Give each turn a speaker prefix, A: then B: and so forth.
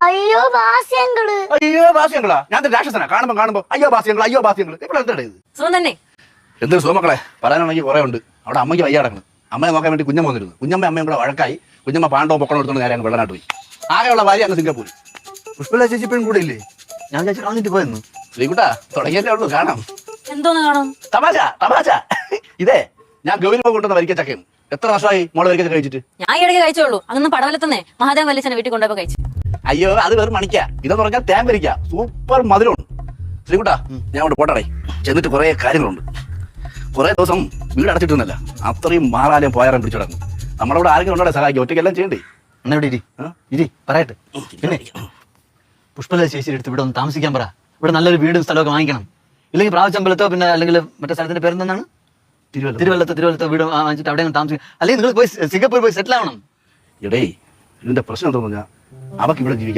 A: അയ്യോ ബാസ്യങ്ങള്.
B: അയ്യോ ബാസ്യങ്ങളാ? ഞാൻ രാക്ഷസനാ? കാണുമ്പോ അയ്യോ ബാസ്യങ്ങൾ ഇപ്പോൾ എന്താണ് ഇത്?
C: സുഖം തന്നെ.
B: എന്തൊരു സുഖമക്കളെ, പറയാനാണെങ്കിൽ കുറെ ഉണ്ട്. അവിടെ അമ്മയ്ക്ക് വയ്യ കിടക്കുന്നു. അമ്മയെ നോക്കാൻ വേണ്ടി കുഞ്ഞമ്മ വന്നിരുന്നു. അമ്മയും കൂടെ വഴക്കായി. കുഞ്ഞമ്മ പാണ്ടവും പൊക്കണം എടുത്തോണ്ട് നേരെ അങ്ങ് വെള്ളനാട്ട് പോയി. ആകെയുള്ള ഭാര്യ അങ്ങ് സിംഗപ്പൂർ.
D: പുഷ്പല ചേച്ചി ഇപ്പോഴും കൂടെ ഇല്ലേ? ഞാൻ ചേച്ചി കളഞ്ഞിട്ട് പോയെന്ന്.
B: ശ്രീകുട്ടാ, തുടങ്ങിയല്ലേ ഉള്ളൂ, കാണാം.
C: എന്തോന്ന് കാണും?
B: തമാശ. ഇതേ ഞാൻ ഗൗരിമ കൊണ്ടുവന്ന വരിക്ക ചക്കയും. എത്ര വർഷമായി മോളെ വരിക്ക കഴിച്ചിട്ട്?
C: ഞാൻ ഇടയ്ക്ക് കഴിച്ചോളൂ. അങ്ങനെ പടവലത്തന്നെ മഹാദേവൻ വല്യച്ഛനെ വീട്ടിൽ കൊണ്ടുപോയി കഴിച്ചു.
B: അയ്യോ, അത് വെറും മണിക്ക. ഇതെന്ന് പറഞ്ഞാൽ തേൻ വരിക്ക. സൂപ്പർ മധുരമാണ്. ശ്രീകുട്ടാ, ഞാൻ അവിടെ പോട്ടടേ. ചെന്നിട്ട് കുറെ കാര്യങ്ങളുണ്ട്. കുറെ ദിവസം വീട് അടച്ചിട്ടുന്നല്ല, അത്രയും മാറാലും പോയാറും പിടിച്ചിടന്നു. നമ്മളവിടെ ആരെങ്കിലും ഉണ്ടോ സഹായിക്കും? ഒറ്റയ്ക്കെല്ലാം ചെയ്യണ്ടേ?
D: എന്നാ ഇവിടെ ഇരി പറയട്ടെ. പിന്നെ പുഷ്പല ചേച്ചിയുടെ അടുത്ത് ഇവിടെ ഒന്ന് താമസിക്കാൻ പറ. ഇവിടെ നല്ലൊരു വീടും സ്ഥലമൊക്കെ വാങ്ങിക്കണം. ഇല്ലെങ്കിൽ പ്രാവച്ചമ്പലത്തോ പിന്നെ അല്ലെങ്കിൽ മറ്റേ സ്ഥലത്തിന്റെ പേരെന്താണ്, തിരുവല്ലത്തോ വീട് വാങ്ങിച്ചിട്ട് അവിടെ താമസിക്കും. അല്ലെങ്കിൽ നിങ്ങൾ പോയി സിംഗപ്പൂർ പോയി സെറ്റിൽ ആവണം.
B: എടേ, ഇതിന്റെ പ്രശ്നം എന്താ പറഞ്ഞാൽ അവർക്ക് ഇവിടെ ജീവിക്കാൻ